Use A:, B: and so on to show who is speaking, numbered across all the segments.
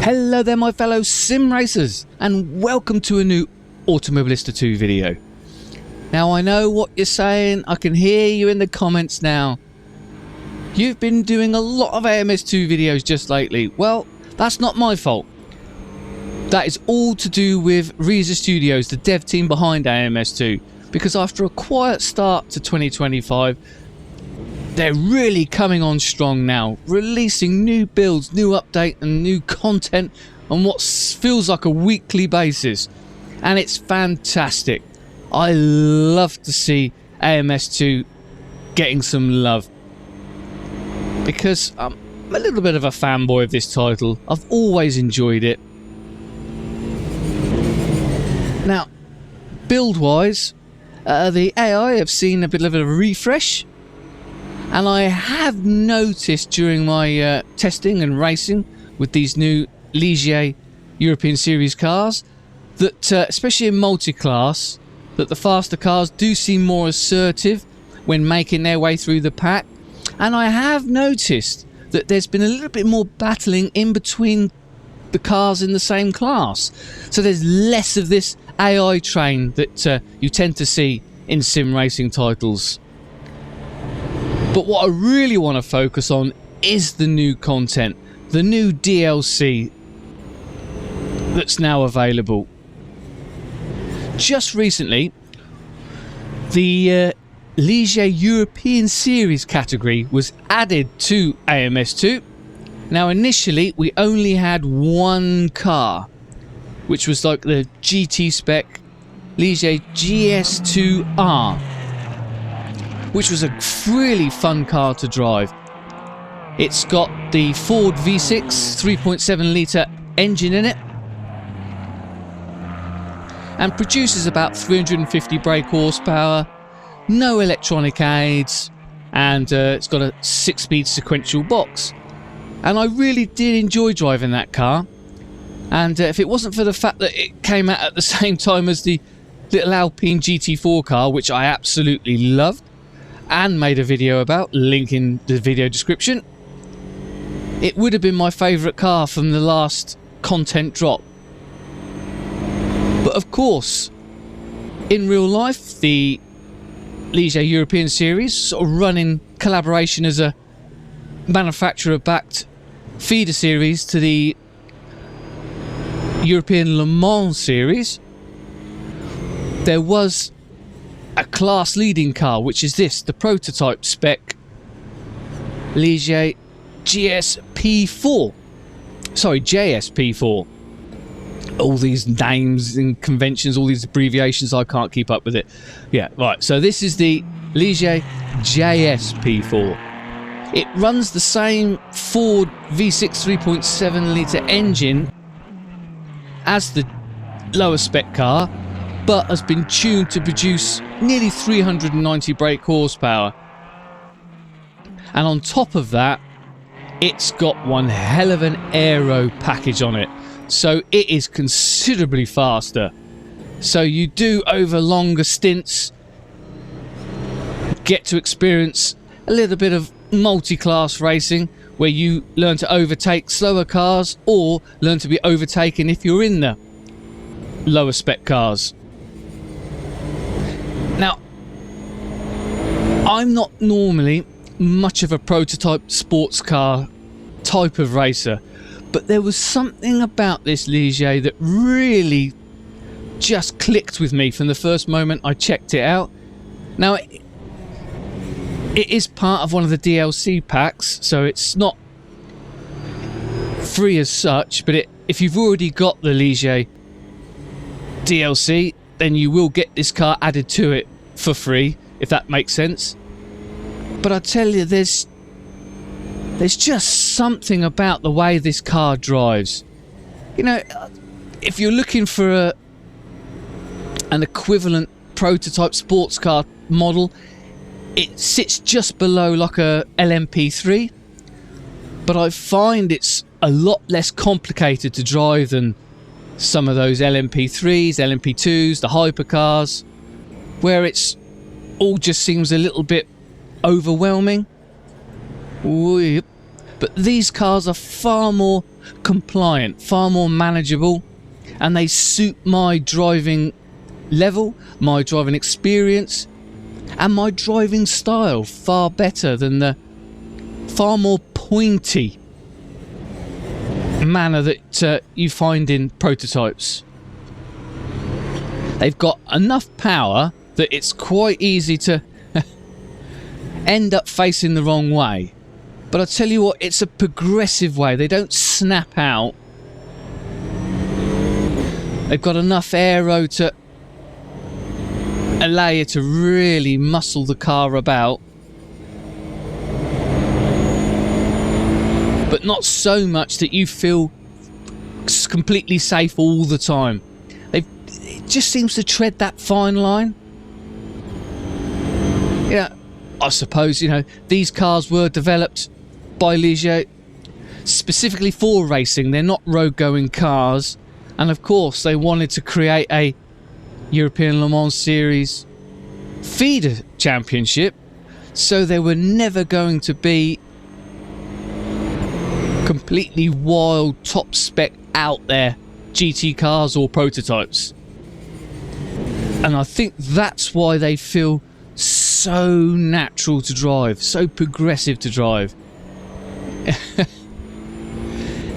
A: Hello there my fellow sim racers, and welcome to a new Automobilista 2 video. Now I know what you're saying, I can hear you in the comments now. You've been doing a lot of AMS2 videos just lately. Well, that's not my fault. That is all to do with Reiza Studios, the dev team behind AMS2, because after a quiet start to 2025, they're really coming on strong now, releasing new builds, new update and new content on what feels like a weekly basis, and it's fantastic. I love to see AMS2 getting some love, because I'm a little bit of a fanboy of this title. I've always enjoyed it. Now, build wise, the AI have seen a bit of a refresh. And I have noticed during my testing and racing with these new Ligier European Series cars that, especially in multi-class, that the faster cars do seem more assertive when making their way through the pack. And I have noticed that there's been a little bit more battling in between the cars in the same class. So there's less of this AI train that you tend to see in sim racing titles. But what I really want to focus on is the new content, the new DLC that's now available. Just recently, the Ligier European Series category was added to AMS2. Now initially we only had one car, which was like the GT spec Ligier GS2R, which was a really fun car to drive. It's got the Ford V6 3.7 litre engine in it and produces about 350 brake horsepower, no electronic aids, and it's got a 6-speed sequential box. And I really did enjoy driving that car, and if it wasn't for the fact that it came out at the same time as the little Alpine GT4 car, which I absolutely loved and made a video about, link in the video description, it would have been my favourite car from the last content drop. But of course, in real life, the Ligier European Series sort of run in collaboration as a manufacturer-backed feeder series to the European Le Mans Series. There was a class leading car, which is this, the prototype spec Ligier JS P4. Sorry, JS P4. All these names and conventions, all these abbreviations, I can't keep up with it. Yeah, right, so this is the Ligier JS P4. It runs the same Ford V6 3.7 litre engine as the lower spec car, but has been tuned to produce nearly 390 brake horsepower. And on top of that, it's got one hell of an aero package on it, so it is considerably faster. So you do, over longer stints, get to experience a little bit of multi-class racing where you learn to overtake slower cars or learn to be overtaken if you're in the lower spec cars. Now, I'm not normally much of a prototype sports car type of racer, but there was something about this Ligier that really just clicked with me from the first moment I checked it out. Now, it is part of one of the DLC packs, so it's not free as such, but if you've already got the Ligier DLC, then you will get this car added to it for free, if that makes sense. But I tell you, there's just something about the way this car drives. You know, if you're looking for an equivalent prototype sports car model, it sits just below like a LMP3, but I find it's a lot less complicated to drive than some of those LMP3s, LMP2s, the hypercars, where it's all just seems a little bit overwhelming. but these cars are far more compliant, far more manageable, and they suit my driving level, my driving experience, and my driving style far better than the far more pointy manner that you find in prototypes. They've got enough power that it's quite easy to end up facing the wrong way. But I tell you what, it's a progressive way. They don't snap out. They've got enough aero to allow you to really muscle the car about, but not so much that you feel completely safe all the time. It just seems to tread that fine line. Yeah, I suppose, you know, these cars were developed by Ligier specifically for racing. They're not road-going cars, and of course they wanted to create a European Le Mans Series feeder championship, so they were never going to be completely wild, top spec, out there GT cars or prototypes. And I think that's why they feel so natural to drive, so progressive to drive.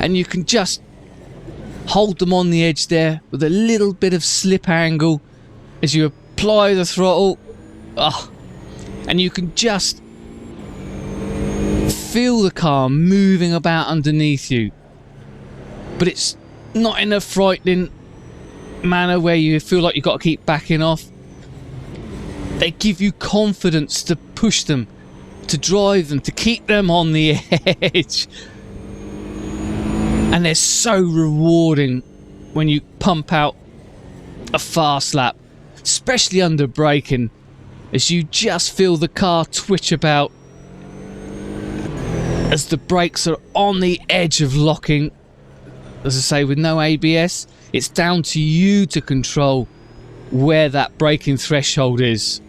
A: And you can just hold them on the edge there with a little bit of slip angle as you apply the throttle. Oh, and you can just feel the car moving about underneath you, but it's not in a frightening manner where you feel like you've got to keep backing off. They give you confidence to push them, to drive them, to keep them on the edge. And they're so rewarding when you pump out a fast lap, especially under braking, as you just feel the car twitch about as the brakes are on the edge of locking. As I say, with no ABS, it's down to you to control where that braking threshold is.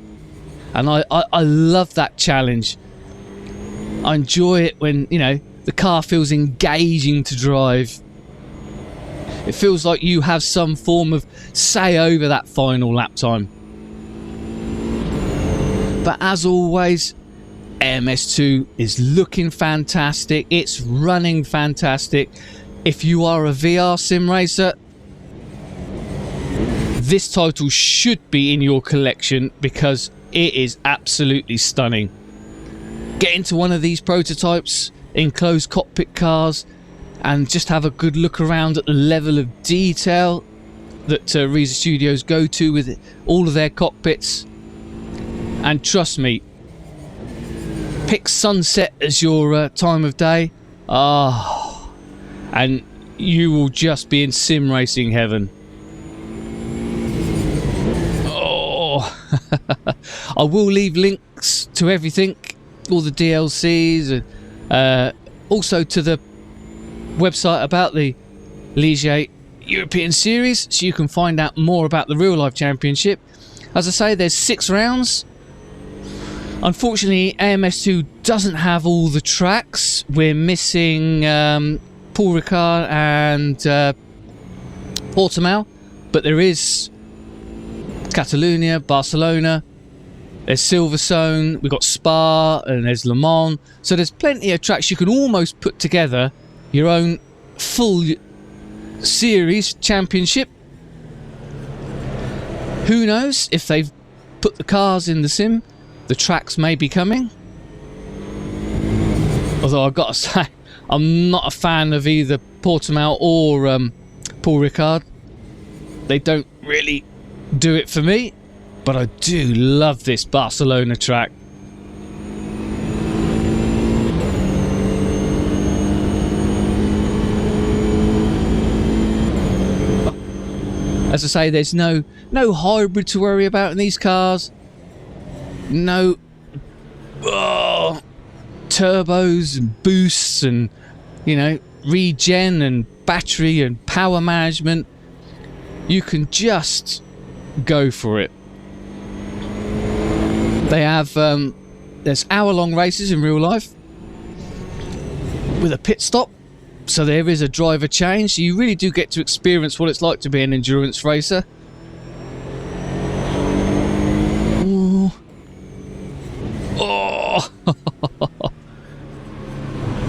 A: And I love that challenge. I enjoy it when, you know, the car feels engaging to drive. It feels like you have some form of say over that final lap time. But as always, AMS2 is looking fantastic. It's running fantastic. If you are a VR sim racer, this title should be in your collection because it is absolutely stunning. Get into one of these prototypes, enclosed cockpit cars, and just have a good look around at the level of detail that Reiza Studios go to with all of their cockpits. And trust me, pick sunset as your time of day, and you will just be in sim racing heaven. I will leave links to everything, all the DLCs, and also to the website about the Ligier European Series, so you can find out more about the real life championship. As I say, there's 6 rounds. Unfortunately, AMS2 doesn't have all the tracks. We're missing Paul Ricard and Portimao, but there is Catalonia, Barcelona, there's Silverstone, we've got Spa, and there's Le Mans. So there's plenty of tracks. You can almost put together your own full series championship. Who knows, if they've put the cars in the sim, the tracks may be coming. Although I've got to say, I'm not a fan of either Portimao or Paul Ricard. They don't really do it for me, but I do love this Barcelona track. As I say, there's no hybrid to worry about in these cars. No turbos and boosts and, you know, regen and battery and power management. You can just go for it. They have there's hour-long races in real life. with a pit stop. So there is a driver change. So you really do get to experience what it's like to be an endurance racer. Ooh. Oh,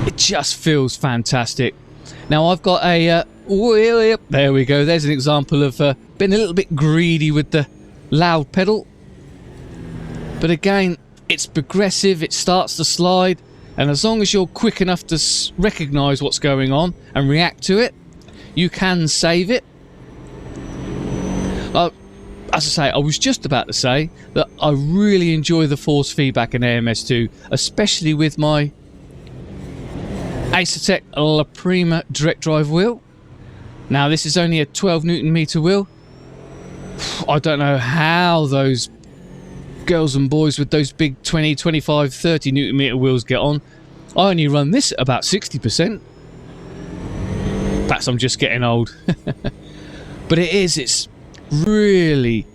A: it just feels fantastic. Now I've got a there we go. There's an example of being a little bit greedy with the loud pedal. But again, it's progressive. It starts to slide. And as long as you're quick enough to recognise what's going on and react to it, you can save it. As I say, I was just about to say that I really enjoy the force feedback in AMS2, especially with my Asetek Prima direct drive wheel. Now this is only a 12 Newton meter wheel. I don't know how those girls and boys with those big 20, 25, 30 Newton meter wheels get on. I only run this at about 60%. Perhaps I'm just getting old. But it's really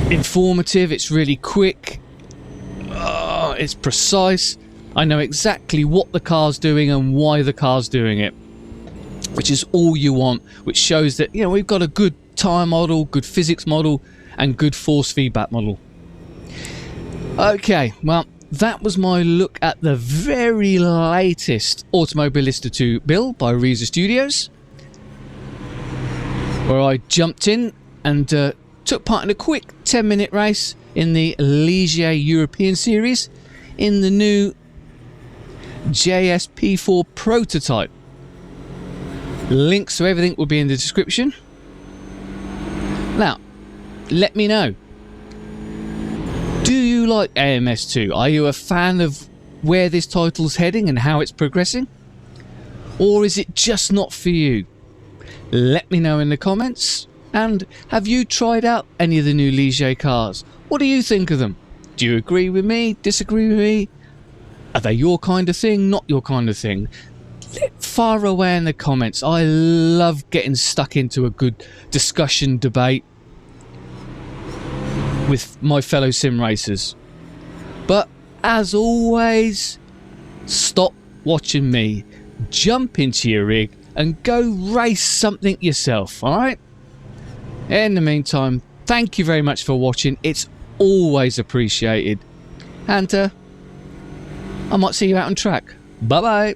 A: informative, it's really quick, it's precise. I know exactly what the car's doing and why the car's doing it, which is all you want, which shows that, you know, we've got a good tire model, good physics model, and good force feedback model. Okay, well, that was my look at the very latest Automobilista 2 build by Reiza Studios, where I jumped in and took part in a quick 10-minute race in the Ligier European Series in the new JS P4 prototype. Links to everything will be in the description. Now, let me know. Do you like AMS2? Are you a fan of where this title's heading and how it's progressing? Or is it just not for you? Let me know in the comments. And have you tried out any of the new Ligier cars? What do you think of them? Do you agree with me? Disagree with me? Are they your kind of thing? Not your kind of thing? Far away in the comments. I love getting stuck into a good discussion debate with my fellow sim racers. But as always, stop watching me. Jump into your rig and go race something yourself, alright? In the meantime, thank you very much for watching. It's always appreciated. And I might see you out on track. Bye bye.